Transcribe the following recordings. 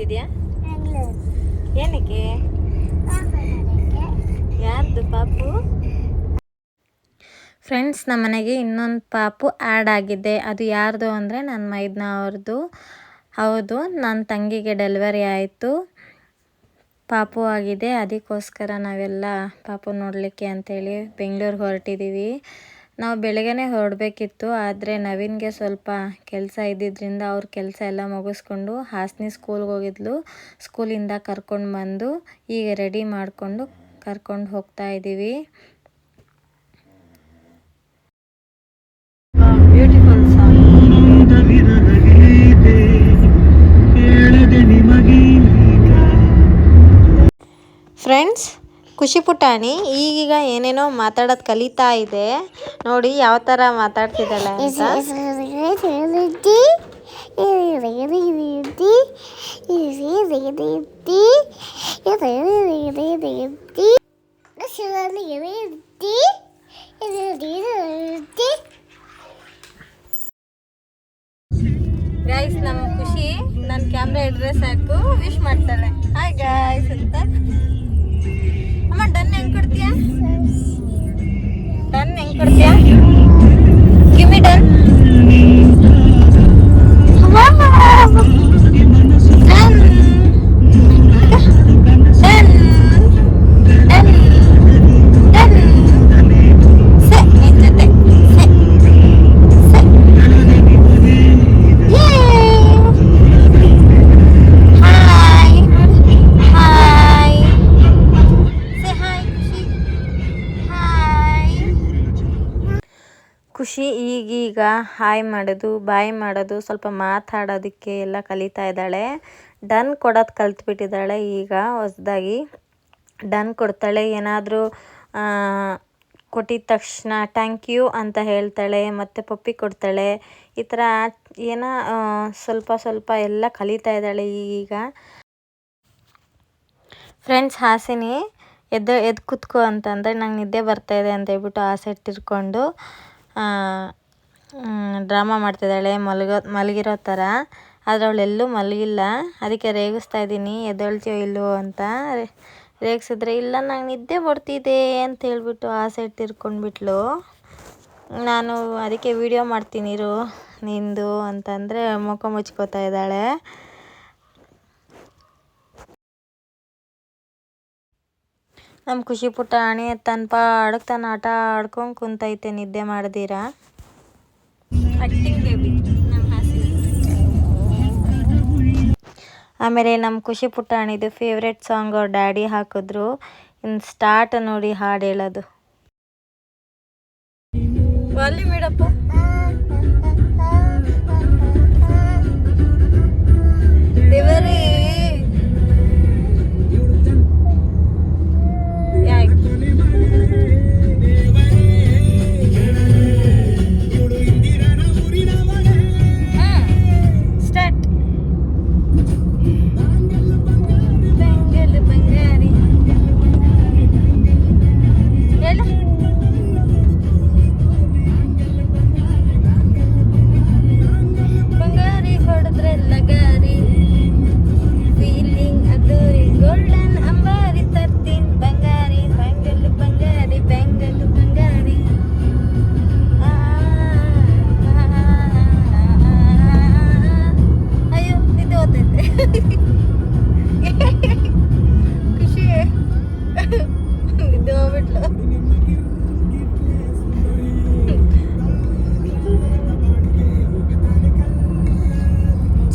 ಹೋಗ್ತಿದ್ಯಾ? ಏನಕ್ಕೆ? ಯಾರ್ದು ಪಾಪು? ಫ್ರೆಂಡ್ಸ್, ನಮ್ಮ ಮನೆಗೆ ಇನ್ನೊಂದು ಪಾಪು ಆ್ಯಡ್ ಆಗಿದೆ. ಅದು ಯಾರ್ದು ಅಂದರೆ ನನ್ನ ಮೈದ್ನ ಅವ್ರದ್ದು. ಹೌದು, ನನ್ನ ತಂಗಿಗೆ ಡೆಲಿವರಿ ಆಯಿತು, ಪಾಪು ಆಗಿದೆ. ಅದಕ್ಕೋಸ್ಕರ ನಾವೆಲ್ಲ ಪಾಪು ನೋಡಲಿಕ್ಕೆ ಅಂಥೇಳಿ ಬೆಂಗಳೂರಿಗೆ ಹೊರಟಿದ್ದೀವಿ. ನಾವು ಬೆಳಗ್ಗೆನೇ ಹೊರಡಬೇಕಿತ್ತು, ಆದರೆ ನವೀನ್ಗೆ ಸ್ವಲ್ಪ ಕೆಲಸ ಇದ್ದಿದ್ದರಿಂದ ಅವ್ರ ಕೆಲಸ ಎಲ್ಲ ಮುಗಿಸ್ಕೊಂಡು ಹಾಸನಿ ಸ್ಕೂಲ್ಗೆ ಹೋಗಿದ್ಲು. ಸ್ಕೂಲಿಂದ ಕರ್ಕೊಂಡು ಬಂದು ಈಗ ರೆಡಿ ಮಾಡಿಕೊಂಡು ಕರ್ಕೊಂಡು ಹೋಗ್ತಾ ಇದ್ದೀವಿ. Beautiful song. ಫ್ರೆಂಡ್ಸ್, ಖುಷಿ ಪುಟಾಣಿ ಈಗೀಗ ಏನೇನೋ ಮಾತಾಡೋದು ಕಲಿತಾ ಇದೆ. ನೋಡಿ ಯಾವ ಥರ ಮಾತಾಡ್ತಿದ್ದಾಳೆ ಅಂತ. ಗೈಸ್, ನಮ್ಮ ಖುಷಿ ನನ್ನ ಕ್ಯಾಮ್ರಾ ಹಿಡಿದ್ರೆ ಸಾಕು ವಿಶ್ ಮಾಡ್ತಾಳೆ, ಹಾಯ್ ಗೈಸ್ ಅಂತ. ಅಮ್ಮ ಡನ್ ಹೆಂಗೆ ಕೊಡ್ತೀಯಾ? ಡನ್ ಹೆಂಗೆ ಕೊಡ್ತೀಯಾ? ಗಿಮ್ಮಿ ಡನ್. ಖುಷಿ ಈಗೀಗ ಹಾಯ್ ಮಾಡೋದು, ಬಾಯ್ ಮಾಡೋದು, ಸ್ವಲ್ಪ ಮಾತಾಡೋದಕ್ಕೆ ಎಲ್ಲ ಕಲಿತಾ ಇದ್ದಾಳೆ. ಡನ್ ಕೊಡೋದು ಕಲ್ತ್ಬಿಟ್ಟಿದ್ದಾಳೆ. ಈಗ ಹೊಸದಾಗಿ ಡನ್ ಕೊಡ್ತಾಳೆ. ಏನಾದರೂ ಕೊಟ್ಟಿದ ತಕ್ಷಣ ಥ್ಯಾಂಕ್ ಯು ಅಂತ ಹೇಳ್ತಾಳೆ, ಮತ್ತು ಪಪ್ಪಿ ಕೊಡ್ತಾಳೆ. ಈ ಥರ ಏನೋ ಸ್ವಲ್ಪ ಸ್ವಲ್ಪ ಎಲ್ಲ ಕಲಿತಾ ಇದ್ದಾಳೆ ಈಗ. ಫ್ರೆಂಡ್ಸ್, ಹಾಸಿನಿ ಎದ್ದು ಕೂತ್ಕೋ ಅಂತಂದರೆ ನಂಗೆ ನಿದ್ದೆ ಬರ್ತಾಯಿದೆ ಅಂತ ಹೇಳ್ಬಿಟ್ಟು ಆ ಸೈಡ್ ತಿರ್ಕೊಂಡು ಡ್ರಾಮಾ ಮಾಡ್ತಿದ್ದಾಳೆ ಮಲಗಿರೋ ಥರ. ಆದರೆ ಅವಳೆಲ್ಲೂ ಮಲಗಿಲ್ಲ. ಅದಕ್ಕೆ ರೇಗಿಸ್ತಾ ಇದ್ದೀನಿ, ಎದ್ದೇಳ್ತೀಯೋ ಇಲ್ಲವೋ ಅಂತ. ರೇಗಿಸಿದ್ರೆ ಇಲ್ಲ ನಂಗೆ ನಿದ್ದೆ ಬರ್ತಿದೆ ಅಂತ ಹೇಳ್ಬಿಟ್ಟು ಆ ಸೈಡ್ ತಿರ್ಕೊಂಡ್ಬಿಟ್ಲು. ನಾನು ಅದಕ್ಕೆ ವಿಡಿಯೋ ಮಾಡ್ತೀನಿ ಇರು ನಿಂದು ಅಂತಂದರೆ ಮುಖ ಮುಚ್ಕೋತಾ ಇದ್ದಾಳೆ. ನಮ್ಮ ಖುಷಿ ಪುಟಾಣಿ ತನ್ನ ಪಾಡಕ್ಕೆ ತಾನು ಆಟ ಆಡ್ಕೊಂಡು ಕುಂತೈತೆ ನಿದ್ದೆ ಮಾಡ್ದಿರಾ. ಆಮೇಲೆ ನಮ್ಮ ಖುಷಿ ಪುಟಾಣಿದು ಫೇವ್ರೆಟ್ ಸಾಂಗ್ ಅವ್ರ ಡ್ಯಾಡಿ ಹಾಕಿದ್ರು. ಇನ್ನು ಸ್ಟಾರ್ಟ್ ನೋಡಿ ಹಾಡು ಹೇಳೋದು. ವಾಲ್ಯೂಮ್ ಇಡಪ್ಪ. ದೇವರೇ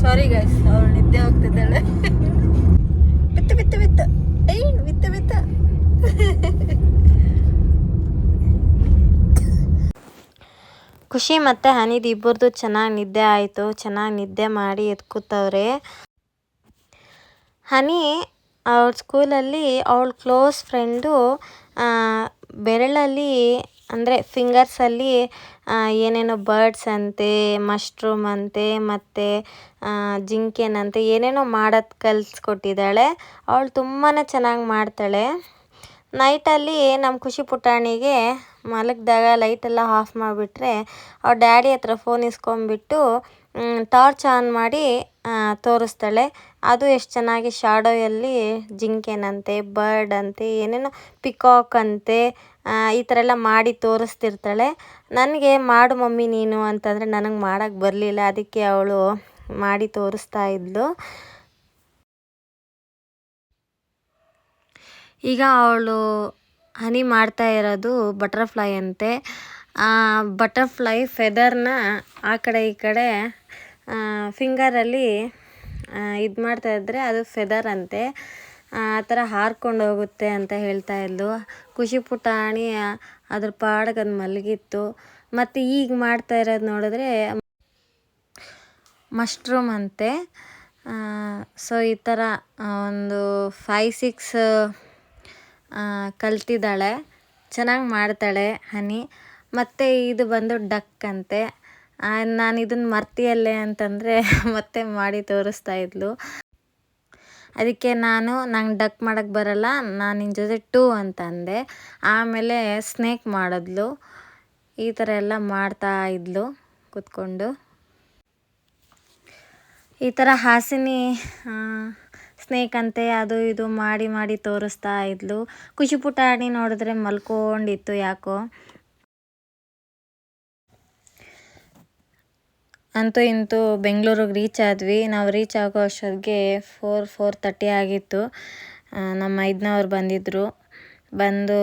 ಸಾರಿ ಗೈಸ್, ಅವಳು ನಿದ್ದೆ ಹೋಗ್ತಿದ್ದಾಳೆ. ಬಿತ್ತು ಬಿತ್ತು ಬಿತ್ತು ಬಿತ್ತು ಬಿತ್ತು. ಖುಷಿ ಮತ್ತು ಹನಿದು ಇಬ್ಬರದು ಚೆನ್ನಾಗಿ ನಿದ್ದೆ ಆಯಿತು. ಚೆನ್ನಾಗಿ ನಿದ್ದೆ ಮಾಡಿ ಎದ್ಕೂತವ್ರೆ. ಹನಿ ಅವ್ರ ಸ್ಕೂಲಲ್ಲಿ ಅವಳ ಕ್ಲೋಸ್ ಫ್ರೆಂಡು ಬೆರಳಲ್ಲಿ ಅಂದರೆ ಫಿಂಗರ್ಸಲ್ಲಿ ಏನೇನೋ ಬರ್ಡ್ಸ್ ಅಂತೆ, ಮಶ್ರೂಮ್ ಅಂತೆ, ಮತ್ತು ಜಿಂಕೆನಂತೆ ಏನೇನೋ ಮಾಡೋದು ಕಲಿಸ್ಕೊಟ್ಟಿದ್ದಾಳೆ. ಅವಳು ತುಂಬಾ ಚೆನ್ನಾಗಿ ಮಾಡ್ತಾಳೆ. ನೈಟಲ್ಲಿ ನಮ್ಮ ಖುಷಿ ಪುಟಾಣಿಗೆ ಮಲಗಿದಾಗ ಲೈಟೆಲ್ಲ ಆಫ್ ಮಾಡಿಬಿಟ್ರೆ ಅವ್ರ ಡ್ಯಾಡಿ ಹತ್ರ ಫೋನ್ ಇಸ್ಕೊಂಬಿಟ್ಟು ಟಾರ್ಚ್ ಆನ್ ಮಾಡಿ ತೋರಿಸ್ತಾಳೆ. ಅದು ಎಷ್ಟು ಚೆನ್ನಾಗಿ ಶಾಡೋಯಲ್ಲಿ ಜಿಂಕೆನಂತೆ, ಬರ್ಡ್ ಅಂತೆ, ಏನೇನೋ ಪಿಕಾಕ್ ಅಂತೆ ಈ ಥರ ಎಲ್ಲ ಮಾಡಿ ತೋರಿಸ್ತಿರ್ತಾಳೆ. ನನಗೆ ಮಾಡು ಮಮ್ಮಿ ನೀನು ಅಂತಂದರೆ ನನಗೆ ಮಾಡೋಕ್ಕೆ ಬರಲಿಲ್ಲ, ಅದಕ್ಕೆ ಅವಳು ಮಾಡಿ ತೋರಿಸ್ತಾ ಇದ್ಲು. ಈಗ ಅವಳು ಹನಿ ಮಾಡ್ತಾ ಇರೋದು ಬಟರ್ಫ್ಲೈ ಅಂತೆ. ಬಟರ್ಫ್ಲೈ ಫೆದರ್ನ ಆ ಕಡೆ ಈ ಕಡೆ ಫಿಂಗರಲ್ಲಿ ಇದು ಮಾಡ್ತಾಯಿದ್ರೆ ಅದು ಫೆದರ್ ಅಂತೆ, ಆ ಥರ ಹಾರ್ಕೊಂಡು ಹೋಗುತ್ತೆ ಅಂತ ಹೇಳ್ತಾ ಇದ್ಲು. ಖುಷಿ ಪುಟಾಣಿ ಅದ್ರ ಪಾಡಿಗೆ ಅದು ಮಲಗಿತ್ತು. ಮತ್ತು ಈಗ ಮಾಡ್ತಾ ಇರೋದು ನೋಡಿದ್ರೆ ಮಶ್ರೂಮ್ ಅಂತೆ. ಸೊ ಈ ಥರ ಒಂದು 5-6 ಕಲ್ತಿದ್ದಾಳೆ, ಚೆನ್ನಾಗಿ ಮಾಡ್ತಾಳೆ ಹನಿ. ಮತ್ತು ಇದು ಬಂದು ಡಕ್ ಅಂತೆ. ನಾನು ಇದನ್ನು ಮರ್ತಿಯಲ್ಲೇ ಅಂತಂದರೆ ಮತ್ತೆ ಮಾಡಿ ತೋರಿಸ್ತಾ ಇದ್ಲು. ಅದಕ್ಕೆ ನಂಗೆ ಡಕ್ ಮಾಡೋಕ್ಕೆ ಬರಲ್ಲ, ನಾನು ನಿನ್ನ ಜೊತೆ 2 ಅಂತ ಅಂದೆ. ಆಮೇಲೆ ಸ್ನೇಕ್ ಮಾಡಿದ್ಲು. ಈ ಥರ ಎಲ್ಲ ಮಾಡ್ತಾ ಇದ್ಲು ಕೂತ್ಕೊಂಡು. ಈ ಥರ ಹಾಸಿನಿ ಸ್ನೇಕ್ ಅಂತೆ ಅದು ಇದು ಮಾಡಿ ಮಾಡಿ ತೋರಿಸ್ತಾ ಇದ್ಲು. ಖುಷಿ ಪುಟಾಣಿ ನೋಡಿದ್ರೆ ಮಲ್ಕೊಂಡಿತ್ತು ಯಾಕೋ. ಅಂತೂ ಇಂತೂ ಬೆಂಗಳೂರಿಗೆ ರೀಚ್ ಆದ್ವಿ. ನಾವು ರೀಚ್ ಆಗೋ ಅಷ್ಟೊತ್ತಿಗೆ 4:30 ಆಗಿತ್ತು. ನಮ್ಮ ಮೈದ್ನವ್ರು ಬಂದು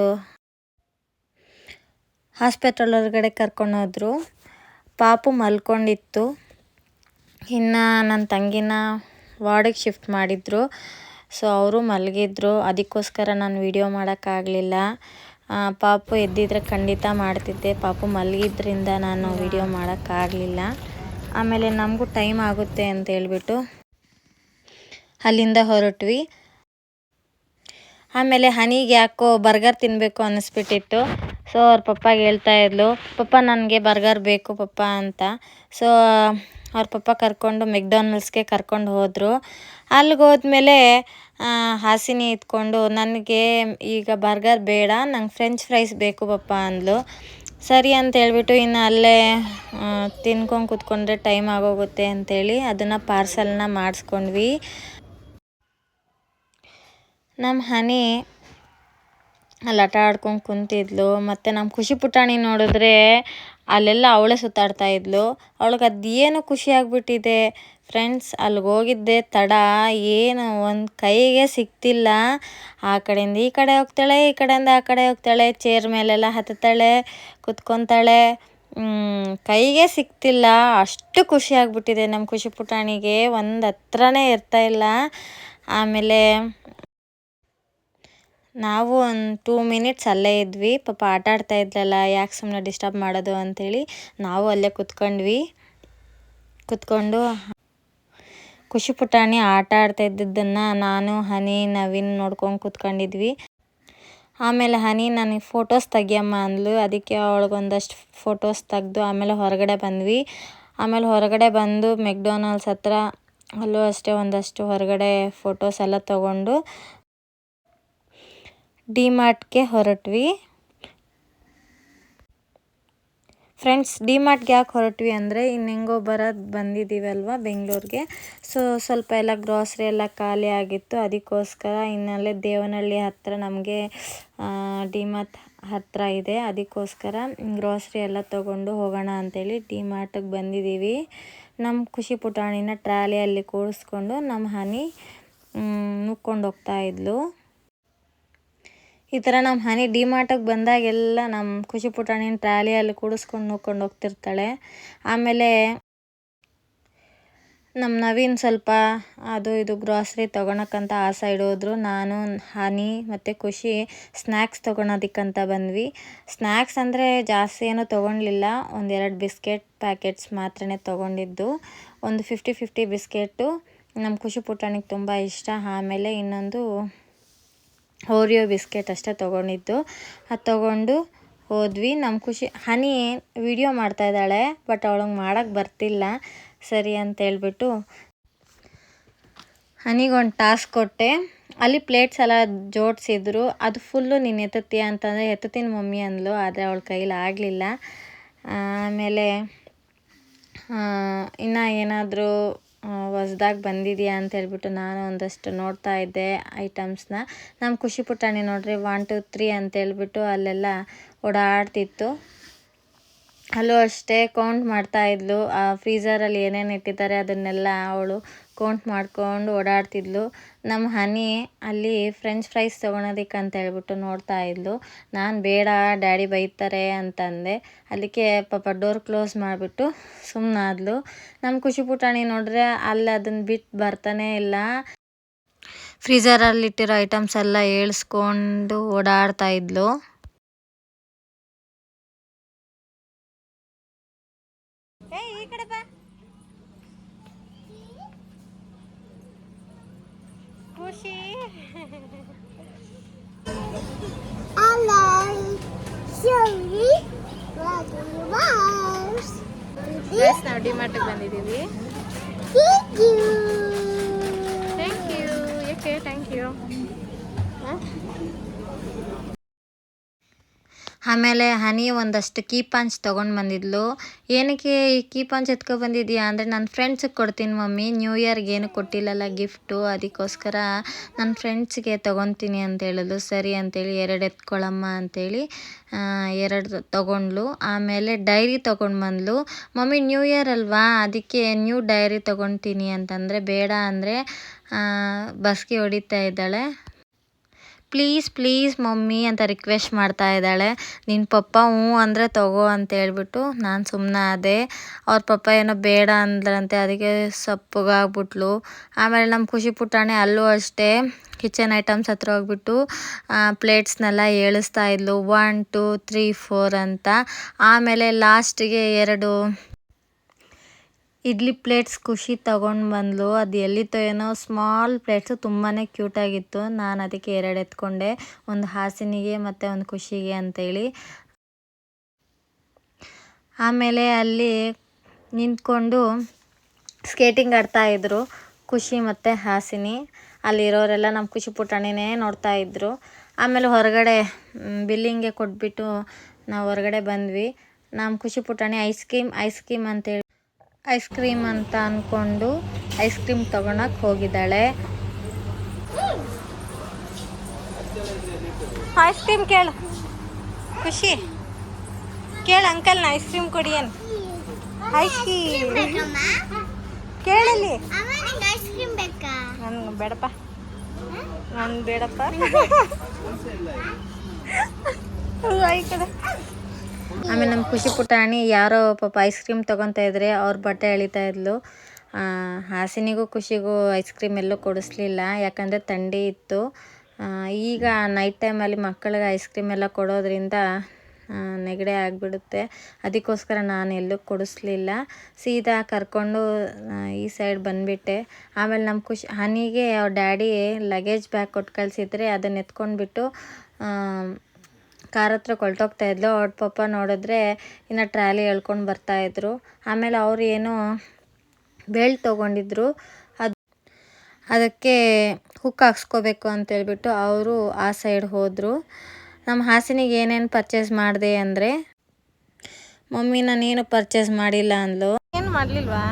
ಹಾಸ್ಪಿಟಲ್ ಒಳಗಡೆ ಕರ್ಕೊಂಡೋದ್ರು. ಪಾಪು ಮಲ್ಕೊಂಡಿತ್ತು. ಇನ್ನು ನನ್ನ ತಂಗಿನ ವಾರ್ಡಿಗೆ ಶಿಫ್ಟ್ ಮಾಡಿದ್ರು. ಸೊ ಅವರು ಮಲಗಿದ್ರು, ಅದಕ್ಕೋಸ್ಕರ ನಾನು ವಿಡಿಯೋ ಮಾಡೋಕ್ಕಾಗಲಿಲ್ಲ. ಪಾಪು ಎದ್ದಿದ್ರೆ ಖಂಡಿತ ಮಾಡ್ತಿದ್ದೆ, ಪಾಪು ಮಲಗಿದ್ರಿಂದ ನಾನು ವಿಡಿಯೋ ಮಾಡೋಕ್ಕಾಗಲಿಲ್ಲ. ಆಮೇಲೆ ನಮಗೂ ಟೈಮ್ ಆಗುತ್ತೆ ಅಂತ ಹೇಳ್ಬಿಟ್ಟು ಅಲ್ಲಿಂದ ಹೊರಟ್ವಿ. ಆಮೇಲೆ ಹನಿಗೆ ಯಾಕೋ ಬರ್ಗರ್ ತಿನ್ನಬೇಕು ಅನ್ನಿಸ್ಬಿಟ್ಟಿತ್ತು. ಸೊ ಅವ್ರ ಪಪ್ಪಾಗೆ ಹೇಳ್ತಾ ಇದ್ಲು, ಪಪ್ಪ ನನಗೆ ಬರ್ಗರ್ ಬೇಕು ಪಪ್ಪ ಅಂತ. ಸೊ ಅವ್ರ ಪಪ್ಪ ಕರ್ಕೊಂಡು ಮೆಕ್ಡೊನಾಲ್ಡ್ಸ್ಗೆ ಕರ್ಕೊಂಡು ಹೋದರು. ಅಲ್ಲಿಗೆ ಹೋದ್ಮೇಲೆ ಹಾಸಿನಿ ಇದ್ಕೊಂಡು ನನಗೆ ಈಗ ಬರ್ಗರ್ ಬೇಡ, ನಂಗೆ ಫ್ರೆಂಚ್ ಫ್ರೈಸ್ ಬೇಕು ಪಪ್ಪ ಅಂದ್ಲು. ಸರಿ ಅಂತ ಹೇಳ್ಬಿಟ್ಟು ಇನ್ನು ಅಲ್ಲೇ ತಿನ್ಕೊಂಡು ಕೂತ್ಕೊಂಡ್ರೆ ಟೈಮ್ ಆಗೋಗುತ್ತೆ ಅಂಥೇಳಿ ಅದನ್ನು ಪಾರ್ಸಲ್ನ ಮಾಡಿಸ್ಕೊಂಡ್ವಿ. ನಮ್ಮ ಹನಿ ಅಲ್ಲಿ ಆಟ ಆಡ್ಕೊಂಡು ಕುಂತಿದ್ಲು. ಮತ್ತು ನಮ್ಮ ಖುಷಿ ಪುಟಾಣಿ ನೋಡಿದ್ರೆ ಅಲ್ಲೆಲ್ಲ ಅವಳೇ ಸುತ್ತಾಡ್ತಾ ಇದ್ಲು. ಅವಳಿಗೆ ಅದೇನು ಖುಷಿ ಆಗಿಬಿಟ್ಟಿದೆ ಫ್ರೆಂಡ್ಸ್. ಅಲ್ಲಿಗೆ ಹೋಗಿದ್ದೆ ತಡ, ಏನು ಒಂದು ಕೈಗೆ ಸಿಗ್ತಿಲ್ಲ. ಆ ಕಡೆಯಿಂದ ಈ ಕಡೆ ಹೋಗ್ತಾಳೆ, ಈ ಕಡೆಯಿಂದ ಆ ಕಡೆ ಹೋಗ್ತಾಳೆ, ಚೇರ್ ಮೇಲೆಲ್ಲ ಹತ್ತುತ್ತಾಳೆ, ಕುತ್ಕೊತಾಳೆ, ಕೈಗೆ ಸಿಗ್ತಿಲ್ಲ. ಅಷ್ಟು ಖುಷಿ ಆಗಿಬಿಟ್ಟಿದೆ ನಮ್ಮ ಖುಷಿ ಪುಟಾಣಿಗೆ, ಒಂದು ಹತ್ರನೇ ಇರ್ತಾ ಇಲ್ಲ. ಆಮೇಲೆ ನಾವು ಒಂದು 2 ಮಿನಿಟ್ಸ್ ಅಲ್ಲೇ ಇದ್ವಿ. ಪಾಪ ಆಟ ಆಡ್ತಾ ಇದ್ಲಲ್ಲ, ಯಾಕೆ ಸುಮ್ಮನೆ ಡಿಸ್ಟರ್ಬ್ ಮಾಡೋದು ಅಂಥೇಳಿ ನಾವು ಅಲ್ಲೇ ಕುತ್ಕೊಂಡು ಖುಷಿ ಪುಟಾಣಿ ಆಟ ಆಡ್ತಾ ಇದ್ದಿದ್ದನ್ನು ನಾನು ಹನಿ ನವೀನ್ ನೋಡ್ಕೊಂಡು ಕೂತ್ಕೊಂಡಿದ್ವಿ. ಆಮೇಲೆ ಹನಿ ನನಗೆ ಫೋಟೋಸ್ ತೆಗಿಯಮ್ಮ ಅಂದ್ಲು. ಅದಕ್ಕೆ ಅವಳಿಗೊಂದಷ್ಟು ಫೋಟೋಸ್ ತೆಗೆದು ಆಮೇಲೆ ಹೊರಗಡೆ ಬಂದ್ವಿ. ಆಮೇಲೆ ಹೊರಗಡೆ ಬಂದು ಮೆಕ್ಡೊನಾಲ್ಡ್ಸ್ ಹತ್ರ ಅಲ್ಲೂ ಅಷ್ಟೇ ಒಂದಷ್ಟು ಹೊರಗಡೆ ಫೋಟೋಸ್ ಎಲ್ಲ ತೊಗೊಂಡು ಡಿಮಾರ್ಟ್ಗೆ ಹೊರಟ್ವಿ. ಫ್ರೆಂಡ್ಸ್, ಡಿಮಾರ್ಟ್ಗೆ ಯಾಕೆ ಹೊರಟ್ವಿ ಅಂದರೆ ಹೆಂಗೋ ಬಂದಿದ್ದೀವಲ್ವ ಬೆಂಗಳೂರಿಗೆ. ಸೊ ಸ್ವಲ್ಪ ಎಲ್ಲ ಗ್ರಾಸರಿ ಎಲ್ಲ ಖಾಲಿ ಆಗಿತ್ತು. ಅದಕ್ಕೋಸ್ಕರ ಇನ್ನಲ್ಲೇ ದೇವನಹಳ್ಳಿ ಹತ್ತಿರ ನಮಗೆ ಡಿಮಾರ್ಟ್ ಹತ್ತಿರ ಇದೆ. ಅದಕ್ಕೋಸ್ಕರ ಗ್ರಾಸರಿ ಎಲ್ಲ ತೊಗೊಂಡು ಹೋಗೋಣ ಅಂಥೇಳಿ ಡಿಮಾರ್ಟಿಗೆ ಬಂದಿದ್ದೀವಿ. ನಮ್ಮ ಖುಷಿ ಪುಟಾಣಿನ ಟ್ರಾಲಿಯಲ್ಲಿ ಕೂರಿಸ್ಕೊಂಡು ನಮ್ಮ ಹನಿ ನುಕ್ಕೊಂಡು ಹೋಗ್ತಾಯಿದ್ಲು. ಈ ಥರ ನಮ್ಮ ಹನಿ ಡಿಮಾರ್ಟಿಗೆ ಬಂದಾಗೆಲ್ಲ ನಮ್ಮ ಖುಷಿ ಪುಟಾಣಿನ ಟ್ರಾಲಿಯಲ್ಲಿ ಕೂಡಿಸ್ಕೊಂಡು ನುಕ್ಕೊಂಡು ಹೋಗ್ತಿರ್ತಾಳೆ. ಆಮೇಲೆ ನಮ್ಮ ನವೀನ್ ಸ್ವಲ್ಪ ಅದು ಇದು ಗ್ರಾಸರಿ ತೊಗೊಳಕ್ಕಂತ ಆ ಸೈಡ್ ಹೋದ್ರು. ನಾನು ಹನಿ ಮತ್ತು ಖುಷಿ ಸ್ನ್ಯಾಕ್ಸ್ ತೊಗೊಳೋದಕ್ಕಂತ ಬಂದ್ವಿ. ಸ್ನ್ಯಾಕ್ಸ್ ಅಂದರೆ ಜಾಸ್ತಿ ಏನೂ ತೊಗೊಳ್ಲಿಲ್ಲ, 1-2 ಬಿಸ್ಕೆಟ್ ಪ್ಯಾಕೆಟ್ಸ್ ಮಾತ್ರನೇ ತೊಗೊಂಡಿದ್ದು. ಒಂದು 50-50 ಬಿಸ್ಕೆಟು ನಮ್ಮ ಖುಷಿ ಪುಟಾಣಿಗೆ ತುಂಬ ಇಷ್ಟ. ಆಮೇಲೆ ಇನ್ನೊಂದು ಓರಿಯೋ ಬಿಸ್ಕೆಟ್ ಅಷ್ಟೇ ತೊಗೊಂಡಿದ್ದು. ಅದು ತೊಗೊಂಡು ಹೋದ್ವಿ. ನಮ್ಮ ಖುಷಿ ಹನಿ ವಿಡಿಯೋ ಮಾಡ್ತಾಯಿದ್ದಾಳೆ, ಬಟ್ ಅವಳಿಗೆ ಮಾಡೋಕ್ಕೆ ಬರ್ತಿಲ್ಲ. ಸರಿ ಅಂತೇಳ್ಬಿಟ್ಟು ಹನಿಗೊಂದು ಟಾಸ್ಕ್ ಕೊಟ್ಟೆ. ಅಲ್ಲಿ ಪ್ಲೇಟ್ಸ್ ಎಲ್ಲ ಜೋಡಿಸಿದ್ರು. ಅದು ಫುಲ್ಲು ನೀನು ಎತ್ತುತ್ತೀಯ ಅಂತಂದರೆ ಎತ್ತುತ್ತೀನಿ ಮಮ್ಮಿ ಅಂದ್ಲು, ಆದರೆ ಅವಳ ಕೈಲಿ ಆಗಲಿಲ್ಲ. ಆಮೇಲೆ ಇನ್ನು ಏನಾದರೂ ಹೊಸ್ದಾಗಿ ಬಂದಿದೆಯಾ ಅಂತ ಹೇಳ್ಬಿಟ್ಟು ನಾನು ಒಂದಷ್ಟು ನೋಡ್ತಾ ಇದ್ದೆ ಐಟಮ್ಸ್ನ. ನಮ್ಮ ಖುಷಿ ಪುಟಾಣಿ ನೋಡ್ರಿ 1 2 3 ಅಂತೇಳ್ಬಿಟ್ಟು ಅಲ್ಲೆಲ್ಲ ಓಡಾಡ್ತಿತ್ತು. ಅಲ್ಲೂ ಅಷ್ಟೇ ಕೌಂಟ್ ಮಾಡ್ತಾಯಿದ್ಲು. ಆ ಫ್ರೀಝರಲ್ಲಿ ಏನೇನು ಇಟ್ಟಿದ್ದಾರೆ ಅದನ್ನೆಲ್ಲ ಅವಳು ಕೌಂಟ್ ಮಾಡ್ಕೊಂಡು ಓಡಾಡ್ತಿದ್ಲು. ನಮ್ಮ ಹನಿ ಅಲ್ಲಿ ಫ್ರೆಂಚ್ ಫ್ರೈಸ್ ತೊಗೊಳೋದಕ್ಕೆ ಅಂತ ಹೇಳ್ಬಿಟ್ಟು ನೋಡ್ತಾ ಇದ್ಲು. ನಾನು ಬೇಡ ಡ್ಯಾಡಿ ಬೈತಾರೆ ಅಂತಂದೆ. ಅದಕ್ಕೆ ಪಾಪ ಡೋರ್ ಕ್ಲೋಸ್ ಮಾಡಿಬಿಟ್ಟು ಸುಮ್ಮನಾದ್ಲು. ನಮ್ಮ ಖುಷಿ ಪುಟಾಣಿ ನೋಡ್ರೆ ಅಲ್ಲಿ ಅದನ್ನು ಬಿಟ್ಟು ಬರ್ತಾನೆ ಇಲ್ಲ. ಫ್ರೀಝರಲ್ಲಿಟ್ಟಿರೋ ಐಟಮ್ಸ್ ಎಲ್ಲ ಏಳಿಸ್ಕೊಂಡು ಓಡಾಡ್ತಾ ಇದ್ಲು. ಈ ಕಡೆ ಬಾ ಖುಷಿ. ನಾವು ಡಿಮಾರ್ಟ್ಗೆ ಬಂದಿದ್ದೀವಿ. Thank you. ಯಾಕೆ ಥ್ಯಾಂಕ್ ಯು? ಆಮೇಲೆ ಹನಿ ಒಂದಷ್ಟು ಕೀ ಪಂಚ್ ತೊಗೊಂಡು ಬಂದಿದ್ಲು. ಏನಕ್ಕೆ ಈ ಕೀ ಪಂಚ್ ಎತ್ಕೊಬಂದಿದ್ಯಾ ಅಂದರೆ ನನ್ನ ಫ್ರೆಂಡ್ಸಿಗೆ ಕೊಡ್ತೀನಿ ಮಮ್ಮಿ, ನ್ಯೂ ಇಯರ್ಗೆ ಏನು ಕೊಟ್ಟಿಲ್ಲಲ್ಲ ಗಿಫ್ಟು, ಅದಕ್ಕೋಸ್ಕರ ನನ್ನ ಫ್ರೆಂಡ್ಸ್ಗೆ ತೊಗೊತೀನಿ ಅಂತ ಹೇಳಿದ್ಲು. ಸರಿ ಅಂತೇಳಿ 2 ಎತ್ಕೊಳ್ಳಮ್ಮ ಅಂತೇಳಿ 2 ತೊಗೊಂಡ್ಲು. ಆಮೇಲೆ ಡೈರಿ ತೊಗೊಂಡು ಬಂದ್ಲು. ಮಮ್ಮಿ ನ್ಯೂ ಇಯರ್ ಅಲ್ವಾ, ಅದಕ್ಕೆ ನ್ಯೂ ಡೈರಿ ತೊಗೊತೀನಿ ಅಂತಂದರೆ ಬೇಡ ಅಂದರೆ ಬಸ್ಗೆ ಹೊಡಿತಾ ಇದ್ದಾಳೆ. ಪ್ಲೀಸ್ ಮಮ್ಮಿ ಅಂತ ರಿಕ್ವೆಸ್ಟ್ ಮಾಡ್ತಾ ಇದ್ದಾಳೆ. ನಿನ್ನ ಪಪ್ಪ ಹ್ಞೂ ಅಂದರೆ ತಗೋ ಅಂತ ಹೇಳ್ಬಿಟ್ಟು ನಾನು ಸುಮ್ಮನೆ ಆದೆ. ಅವ್ರ ಪಪ್ಪ ಏನೋ ಬೇಡ ಅಂದ್ರಂತೆ, ಅದಕ್ಕೆ ಸಪ್ಪಗಾಗ್ಬಿಟ್ಲು. ಆಮೇಲೆ ನಮ್ಮ ಖುಷಿ ಪುಟಾಣಿ ಅಲ್ಲೂ ಅಷ್ಟೇ ಕಿಚನ್ ಐಟಮ್ಸ್ ಹತ್ರ ಹೋಗ್ಬಿಟ್ಟು ಪ್ಲೇಟ್ಸ್ನೆಲ್ಲ ಏಳಿಸ್ತಾ ಇದ್ಲು 1 2 3 4 ಅಂತ. ಆಮೇಲೆ ಲಾಸ್ಟಿಗೆ 2 ಇಡ್ಲಿ ಪ್ಲೇಟ್ಸ್ ಖುಷಿ ತೊಗೊಂಡು ಬಂದ್ಲು. ಅದು ಎಲ್ಲಿತ್ತೋ ಏನೋ ಸ್ಮಾಲ್ ಪ್ಲೇಟ್ಸು, ತುಂಬಾ ಕ್ಯೂಟಾಗಿತ್ತು. ನಾನು ಅದಕ್ಕೆ 2 ಎತ್ಕೊಂಡೆ, ಒಂದು ಹಾಸಿನಿಗೆ ಮತ್ತು ಒಂದು ಖುಷಿಗೆ ಅಂತೇಳಿ. ಆಮೇಲೆ ಅಲ್ಲಿ ನಿಂತ್ಕೊಂಡು ಸ್ಕೇಟಿಂಗ್ ಆಡ್ತಾಯಿದ್ರು ಖುಷಿ ಮತ್ತು ಹಾಸಿನಿ. ಅಲ್ಲಿರೋರೆಲ್ಲ ನಮ್ಮ ಖುಷಿ ಪುಟಾಣಿನೇ ನೋಡ್ತಾಯಿದ್ರು. ಆಮೇಲೆ ಹೊರಗಡೆ ಬಿಲ್ಲಿಂಗ್ಗೆ ಕೊಟ್ಬಿಟ್ಟು ನಾವು ಹೊರಗಡೆ ಬಂದ್ವಿ. ನಮ್ಮ ಖುಷಿ ಪುಟಾಣಿ ಐಸ್ ಕ್ರೀಮ್ ಅಂತ ಅಂದ್ಕೊಂಡು ಐಸ್ ಕ್ರೀಮ್ ತೊಗೊಳಕ್ಕೆ ಹೋಗಿದ್ದಾಳೆ. ಐಸ್ ಕ್ರೀಮ್ ಕೇಳು ಖುಷಿ, ಕೇಳು ಅಂಕಲ್ನ ಐಸ್ ಕ್ರೀಮ್ ಕೊಡಿ ಏನು ಐಸ್ ಕ್ರೀಮ್ ಕೇಳಲಿ. ನನ್ಗೆ ಬೇಡಪ್ಪ, ನನ್ಗೆ ಬೇಡಪ್ಪ. ಈ ಕಡೆ ಆಮೇಲೆ ನಮ್ಮ ಖುಷಿ ಪುಟಾಣಿ ಯಾರೋ ಪಾಪ ಐಸ್ ಕ್ರೀಮ್ ತೊಗೊತಾ ಇದ್ರೆ ಅವ್ರ ಬಟ್ಟೆ ಎಳಿತಾ ಇದ್ಲು. ಹಾಸಿನಿಗೂ ಖುಷಿಗೂ ಐಸ್ ಕ್ರೀಮ್ ಎಲ್ಲೂ ಕೊಡಿಸ್ಲಿಲ್ಲ, ಯಾಕಂದರೆ ಥಂಡಿ ಇತ್ತು. ಈಗ ನೈಟ್ ಟೈಮಲ್ಲಿ ಮಕ್ಕಳಿಗೆ ಐಸ್ ಕ್ರೀಮ್ ಎಲ್ಲ ಕೊಡೋದ್ರಿಂದ ನೆಗಡಿ ಆಗಿಬಿಡುತ್ತೆ. ಅದಕ್ಕೋಸ್ಕರ ನಾನು ಎಲ್ಲೂ ಕೊಡಿಸ್ಲಿಲ್ಲ, ಸೀದಾ ಕರ್ಕೊಂಡು ಈ ಸೈಡ್ ಬಂದುಬಿಟ್ಟೆ. ಆಮೇಲೆ ನಮ್ಮ ಹನಿಗೆ ಅವ್ರ ಡ್ಯಾಡಿ ಲಗೇಜ್ ಬ್ಯಾಗ್ ಕೊಟ್ಟು ಕಳಿಸಿದ್ರೆ ಅದನ್ನು ಎತ್ಕೊಂಡ್ಬಿಟ್ಟು ಕಾರ್ ಹತ್ರ ಕೊಳ್ತೋಗ್ತಾ ಇದ್ಲು. ಅವ್ರ ಪಪ್ಪ ನೋಡಿದ್ರೆ ಇನ್ನು ಟ್ರಾಲಿ ಎಳ್ಕೊಂಡು ಬರ್ತಾಯಿದ್ರು. ಆಮೇಲೆ ಅವ್ರು ಏನೋ ಬೆಲ್ಟ್ ತೊಗೊಂಡಿದ್ರು, ಅದಕ್ಕೆ ಹುಕ್ ಹಾಕ್ಸ್ಕೋಬೇಕು ಅಂತೇಳ್ಬಿಟ್ಟು ಅವರು ಆ ಸೈಡ್ ಹೋದರು. ನಮ್ಮ ಹಾಸಿನಿಗೆ ಏನೇನು ಪರ್ಚೇಸ್ ಮಾಡಿದೆ ಅಂದರೆ, ಮಮ್ಮಿ ನಾನೇನು ಪರ್ಚೇಸ್ ಮಾಡಿಲ್ಲ ಅಂದ್ಲು. ಏನು ಮಾಡಲಿಲ್ವಾ?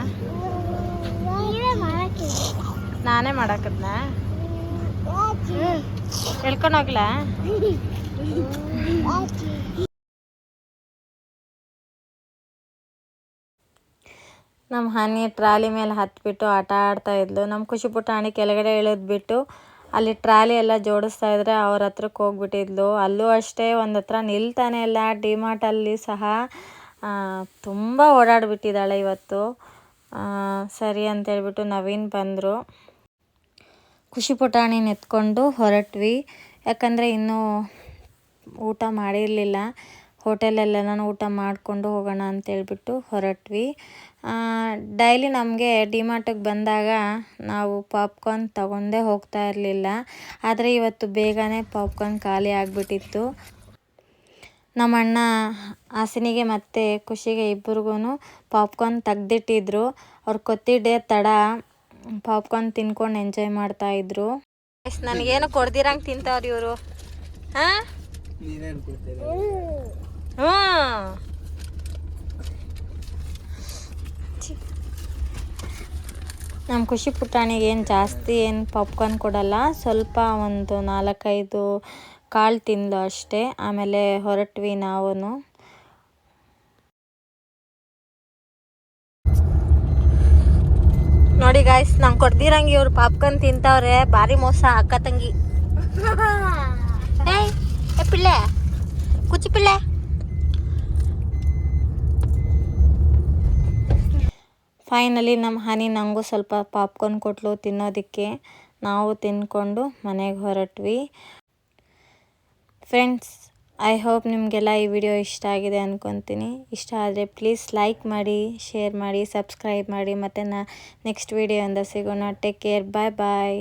ನಾನೇ ಮಾಡಾಕದ್ನ ಹೇಳ್ಕೊಂಡು ಹೋಗ್ಲಾ? ನಮ್ಮ ಹನಿ ಟ್ರಾಲಿ ಮೇಲೆ ಹತ್ಬಿಟ್ಟು ಆಟ ಆಡ್ತಾ ಇದ್ಲು. ನಮ್ಮ ಖುಷಿ ಪುಟಾಣಿ ಕೆಳಗಡೆ ಇಳಿದ್ಬಿಟ್ಟು ಅಲ್ಲಿ ಟ್ರಾಲಿ ಎಲ್ಲ ಜೋಡಿಸ್ತಾ ಇದ್ರೆ ಅವ್ರ ಹತ್ರಕ್ಕೆ ಹೋಗ್ಬಿಟ್ಟಿದ್ಲು. ಅಲ್ಲೂ ಅಷ್ಟೇ ಒಂದು ಹತ್ರ ನಿಲ್ತಾನೆ ಇಲ್ಲ. ಡಿಮಾರ್ಟಲ್ಲಿ ಸಹ ತುಂಬ ಓಡಾಡಿಬಿಟ್ಟಿದ್ದಾಳೆ ಇವತ್ತು. ಸರಿ ಅಂತೇಳ್ಬಿಟ್ಟು ನವೀನ್ ಬಂದರು. ಖುಷಿ ಪುಟಾಣಿನ ಎತ್ಕೊಂಡು ಹೊರಟ್ವಿ, ಯಾಕಂದರೆ ಇನ್ನೂ ಊಟ ಮಾಡಿರಲಿಲ್ಲ. ಹೋಟೆಲಲ್ಲೇ ನಾನು ಊಟ ಮಾಡಿಕೊಂಡು ಹೋಗೋಣ ಅಂತೇಳ್ಬಿಟ್ಟು ಹೊರಟ್ವಿ. ಡೈಲಿ ನಮಗೆ ಡಿಮಾರ್ಟಿಗೆ ಬಂದಾಗ ನಾವು ಪಾಪ್ಕಾರ್ನ್ ತಗೊಂಡೇ ಹೋಗ್ತಾ ಇರಲಿಲ್ಲ, ಆದರೆ ಇವತ್ತು ಬೇಗನೆ ಪಾಪ್ಕಾರ್ನ್ ಖಾಲಿ ಆಗಿಬಿಟ್ಟಿತ್ತು. ನಮ್ಮ ಅಣ್ಣ ಹಾಸಿನಿಗೆ ಮತ್ತು ಖುಷಿಗೆ ಇಬ್ಬರಿಗೂ ಪಾಪ್ಕಾರ್ನ್ ತೆಗ್ದಿಟ್ಟಿದ್ರು. ಅವ್ರು ಗೊತ್ತಿದ್ದೆ ತಡ ಪಾಪ್ಕಾರ್ನ್ ತಿನ್ಕೊಂಡು ಎಂಜಾಯ್ ಮಾಡ್ತಾಯಿದ್ರು. ನನಗೇನು ಕೊಡ್ದಿರಂಗೆ ತಿಂತವ್ರು ಇವರು. ಹಾಂ, ಹ್ಞೂ. ನಮ್ಮ ಖುಷಿ ಪುಟಾಣಿಗೆ ಏನು ಜಾಸ್ತಿ ಏನು ಪಾಪ್ಕಾರ್ನ್ ಕೊಡಲ್ಲ, ಸ್ವಲ್ಪ ಒಂದು 4-5 ಕಾಳು ತಿಂದು ಅಷ್ಟೇ. ಆಮೇಲೆ ಹೊರಟ್ವಿ ನಾವು. ನೋಡಿ ಗಾಯ್ಸ್, ನಂಗೆ ಕೊಡ್ದಿರಂಗೆ ಇವ್ರು ಪಾಪ್ಕಾರ್ನ್ ತಿಂತವ್ರೆ. ಭಾರಿ ಮೋಸ ಅಕ್ಕ ತಂಗಿ. ಏಯ್ ಏ ಪಿಳ್ಳೆ, ಕುಚ್ಚಿ ಪಿಳ್ಳೆ. ಫೈನಲಿ ನಮ್ಮ ಹನಿ ನನಗೂ ಸ್ವಲ್ಪ ಪಾಪ್ಕಾರ್ನ್ ಕೊಟ್ಲು ತಿನ್ನೋದಕ್ಕೆ. ನಾವು ತಿಂದ್ಕೊಂಡು ಮನೆಗೆ ಹೊರಟ್ವಿ. ಫ್ರೆಂಡ್ಸ್, ಐ ಹೋಪ್ ನಿಮಗೆಲ್ಲ ಈ ವಿಡಿಯೋ ಇಷ್ಟ ಆಗಿದೆ ಅಂದ್ಕೊತೀನಿ. ಇಷ್ಟ ಆದರೆ ಪ್ಲೀಸ್ ಲೈಕ್ ಮಾಡಿ, ಶೇರ್ ಮಾಡಿ, ಸಬ್ಸ್ಕ್ರೈಬ್ ಮಾಡಿ. ಮತ್ತು ನೆಕ್ಸ್ಟ್ ವಿಡಿಯೋಯಿಂದ ಸಿಗೋಣ. ಟೇಕ್ ಕೇರ್, ಬಾಯ್ ಬಾಯ್.